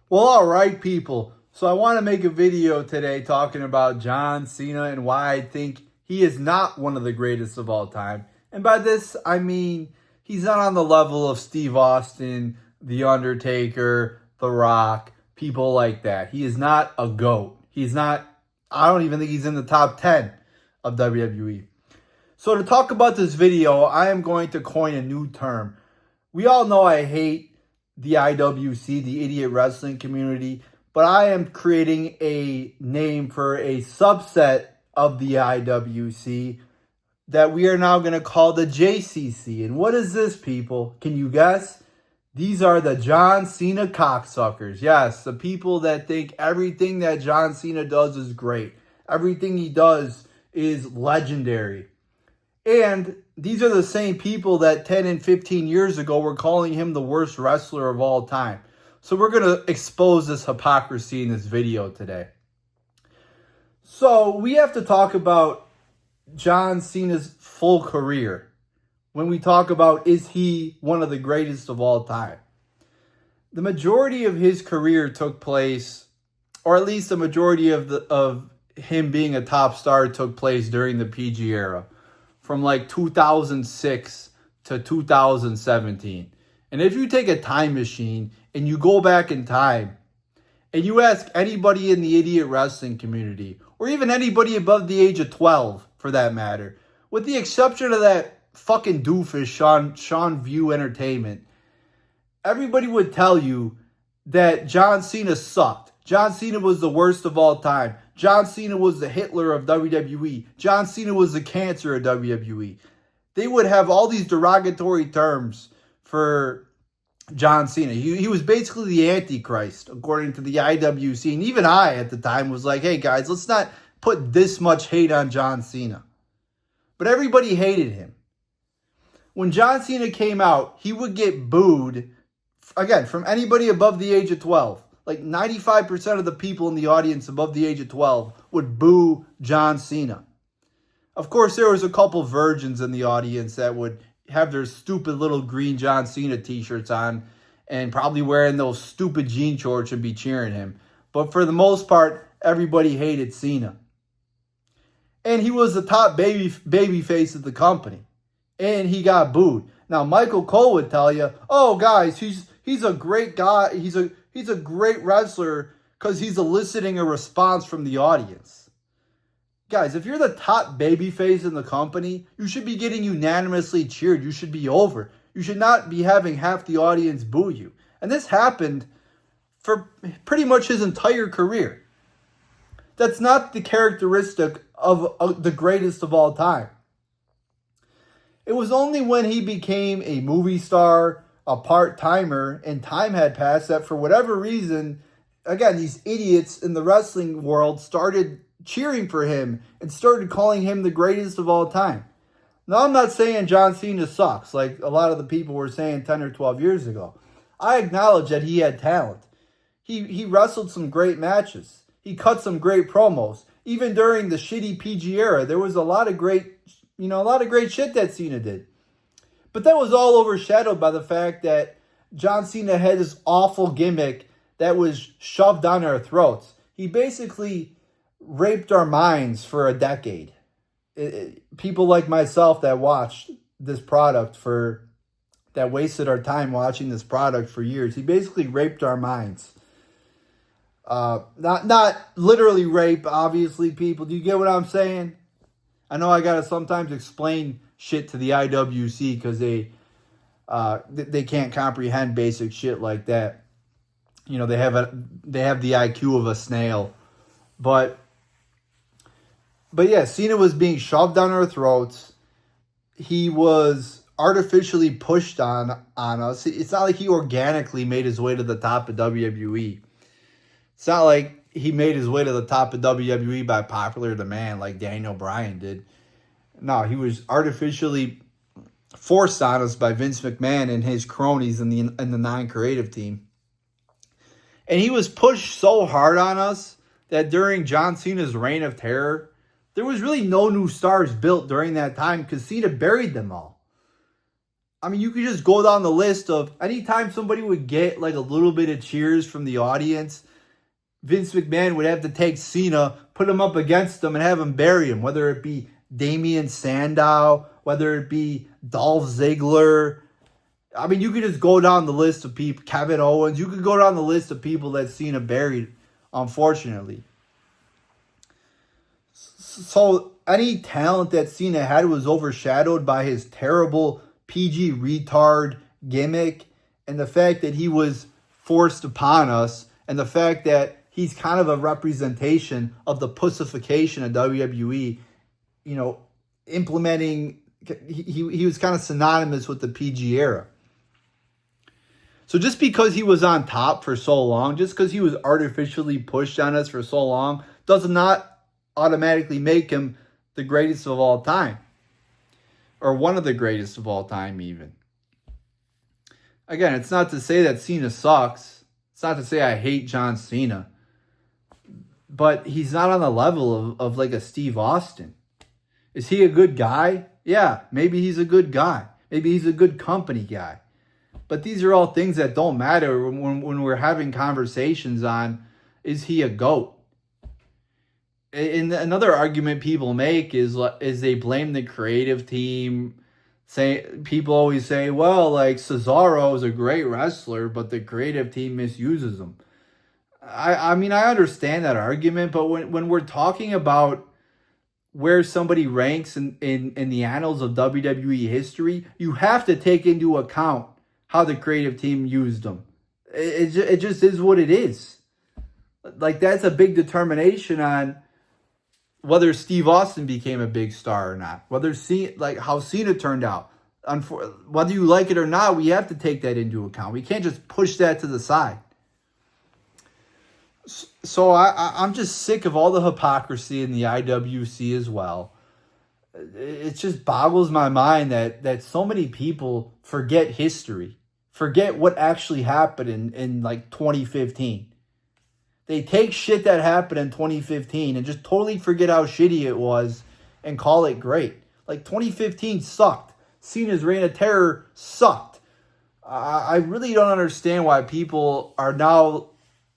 Well, all right, people. So I want to make a video today talking about John Cena and why I think he is not one of the greatest of all time. And by this, I mean he's not on the level of Steve Austin, The Undertaker, The Rock, people like that. He is not a GOAT. He's not, I don't even think he's in the top 10 of WWE. So to talk about this video, I am going to coin a new term. We all know I hate the IWC, the idiot wrestling community, but I am creating a name for a subset of the IWC that we are now going to call the JCC. And what is this, people? Can you guess? These are the John Cena cocksuckers. Yes, the people that think everything that John Cena does is great. Everything he does is legendary. And these are the same people that 10 and 15 years ago were calling him the worst wrestler of all time. So we're going to expose this hypocrisy in this video today. So we have to talk about John Cena's full career. When we talk about, is he one of the greatest of all time? The majority of his career took place, or at least the majority of him being a top star took place during the PG era. From like 2006 to 2017. And if you take a time machine and you go back in time and you ask anybody in the idiot wrestling community, or even anybody above the age of 12 for that matter, with the exception of that fucking doofus Sean View Entertainment, everybody would tell you that John Cena sucked. John Cena was the worst of all time. John Cena was the Hitler of WWE. John Cena was the cancer of WWE. They would have all these derogatory terms for John Cena. He was basically the Antichrist, according to the IWC. And even I, at the time, was like, hey, guys, let's not put this much hate on John Cena. But everybody hated him. When John Cena came out, he would get booed, again, from anybody above the age of 12. Like 95% of the people in the audience above the age of 12 would boo John Cena. Of course, there was a couple virgins in the audience that would have their stupid little green John Cena t-shirts on and probably wearing those stupid jean shorts and be cheering him. But for the most part, everybody hated Cena. And he was the top baby face of the company. And he got booed. Now, Michael Cole would tell you, oh, guys, he's a great guy. He's a great wrestler because he's eliciting a response from the audience. Guys, if you're the top babyface in the company, you should be getting unanimously cheered. You should be over. You should not be having half the audience boo you. And this happened for pretty much his entire career. That's not the characteristic of the greatest of all time. It was only when he became a movie star, a part-timer, and time had passed that for whatever reason, again, these idiots in the wrestling world started cheering for him and started calling him the greatest of all time. Now, I'm not saying John Cena sucks like a lot of the people were saying 10 or 12 years ago. I acknowledge that he had talent. He wrestled some great matches. He cut some great promos. Even during the shitty PG era, there was a lot of great shit that Cena did. But that was all overshadowed by the fact that John Cena had this awful gimmick that was shoved down our throats. He basically raped our minds for a decade. People like myself that watched this product that wasted our time watching this product for years. He basically raped our minds. Not literally rape, obviously, people. Do you get what I'm saying? I know I gotta sometimes explain shit to the IWC because they can't comprehend basic shit like that. You know, they have the IQ of a snail. But yeah, Cena was being shoved down our throats. He was artificially pushed on us. It's not like he organically made his way to the top of WWE. It's not like he made his way to the top of WWE by popular demand like Daniel Bryan did. No, he was artificially forced on us by Vince McMahon and his cronies in the non-creative team. And he was pushed so hard on us that during John Cena's reign of terror, there was really no new stars built during that time because Cena buried them all. I mean, you could just go down the list of anytime somebody would get like a little bit of cheers from the audience, Vince McMahon would have to take Cena, put him up against him, and have him bury him, whether it be Damian Sandow, whether it be Dolph Ziggler. I mean, you could just go down the list of people, Kevin Owens. You could go down the list of people that Cena buried, unfortunately. So any talent that Cena had was overshadowed by his terrible PG retard gimmick and the fact that he was forced upon us and the fact that he's kind of a representation of the pussification of WWE, you know, implementing, he was kind of synonymous with the PG era. So just because he was on top for so long, just because he was artificially pushed on us for so long, does not automatically make him the greatest of all time. Or one of the greatest of all time, even. Again, it's not to say that Cena sucks. It's not to say I hate John Cena. But he's not on the level of like a Steve Austin. Is he a good guy? Yeah, maybe he's a good guy. Maybe he's a good company guy. But these are all things that don't matter when we're having conversations on, is he a GOAT? And another argument people make is they blame the creative team. People always say, well, like Cesaro is a great wrestler, but the creative team misuses him. I mean, I understand that argument, but when we're talking about where somebody ranks in the annals of WWE history, you have to take into account how the creative team used them. It just is what it is. Like, that's a big determination on whether Steve Austin became a big star or not. Whether how Cena turned out. Whether you like it or not, we have to take that into account. We can't just push that to the side. So I'm just sick of all the hypocrisy in the IWC as well. It just boggles my mind that so many people forget history, forget what actually happened in like 2015. They take shit that happened in 2015 and just totally forget how shitty it was and call it great. Like 2015 sucked. Cena's reign of terror sucked. I really don't understand why people are now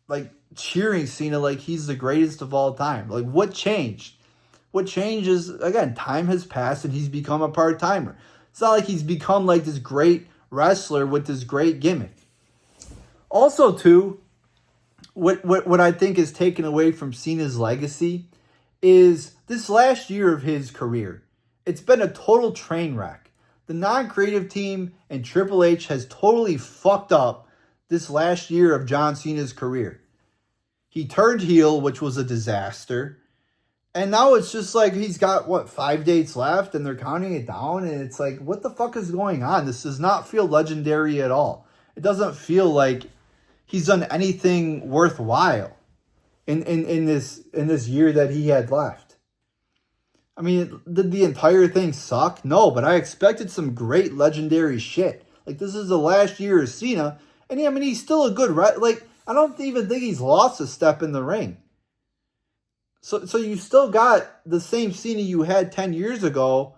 like cheering Cena like he's the greatest of all time. Like, what changed? What changed is, again, time has passed and he's become a part-timer. It's not like he's become like this great wrestler with this great gimmick. Also, too, what I think is taken away from Cena's legacy is this last year of his career. It's been a total train wreck. The non-creative team and Triple H has totally fucked up this last year of John Cena's career. He turned heel, which was a disaster. And now it's just like he's got, 5 dates left, and they're counting it down, and it's like, what the fuck is going on? This does not feel legendary at all. It doesn't feel like he's done anything worthwhile in this year that he had left. I mean, did the entire thing suck? No, but I expected some great legendary shit. Like, this is the last year of Cena, and I mean, he's still a good I don't even think he's lost a step in the ring. So you still got the same Cena you had 10 years ago,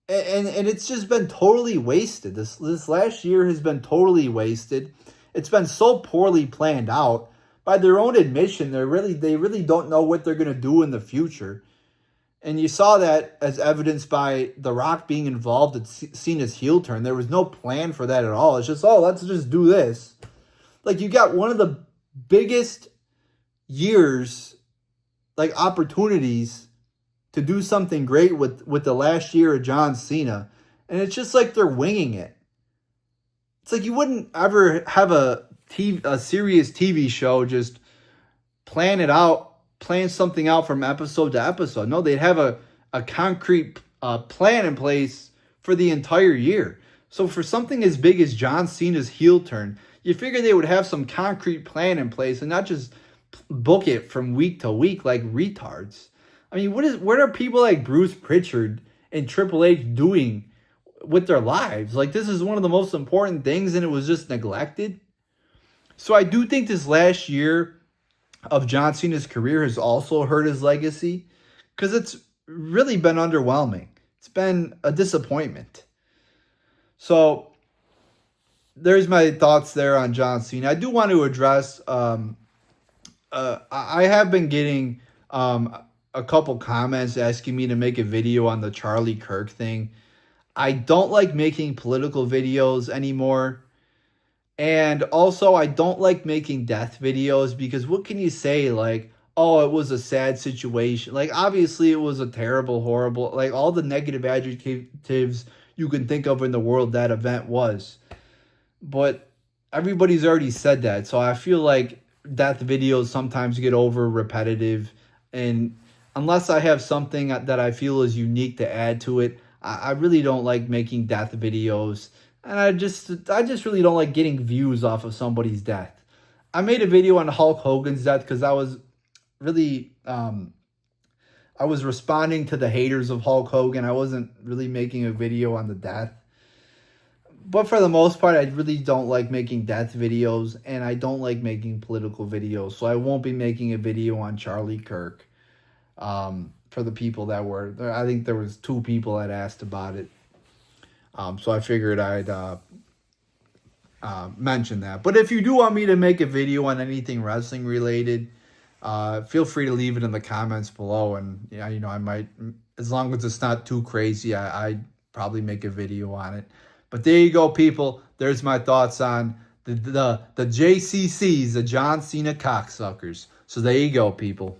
and it's just been totally wasted. This last year has been totally wasted. It's been so poorly planned out. By their own admission, they really don't know what they're going to do in the future. And you saw that as evidenced by The Rock being involved in Cena's heel turn. There was no plan for that at all. It's just, let's just do this. Like, you got one of the biggest years, like, opportunities to do something great with the last year of John Cena. And it's just like they're winging it. It's like you wouldn't ever have a serious TV show just plan something out from episode to episode. No, they'd have a concrete plan in place for the entire year. So for something as big as John Cena's heel turn, you figure they would have some concrete plan in place and not just book it from week to week like retards. I mean, what are people like Bruce Pritchard and Triple H doing with their lives? Like, this is one of the most important things and it was just neglected. So I do think this last year of John Cena's career has also hurt his legacy because it's really been underwhelming. It's been a disappointment. So there's my thoughts there on John Cena. I do want to address. I have been getting a couple comments asking me to make a video on the Charlie Kirk thing. I don't like making political videos anymore. And also, I don't like making death videos because what can you say? Like, oh, it was a sad situation. Like, obviously, it was a terrible, horrible, like all the negative adjectives you can think of in the world that event was. But everybody's already said that. So I feel like death videos sometimes get over repetitive. And unless I have something that I feel is unique to add to it, I really don't like making death videos. And I just really don't like getting views off of somebody's death. I made a video on Hulk Hogan's death because I was really I was responding to the haters of Hulk Hogan. I wasn't really making a video on the death. But for the most part, I really don't like making death videos, and I don't like making political videos. So I won't be making a video on Charlie Kirk. For the people that were, I think there was 2 people that asked about it. So I figured I'd mention that. But if you do want me to make a video on anything wrestling related, feel free to leave it in the comments below. And yeah, you know, I might, as long as it's not too crazy, I'd probably make a video on it. But there you go, people. There's my thoughts on the JCCs, the John Cena cocksuckers. So there you go, people.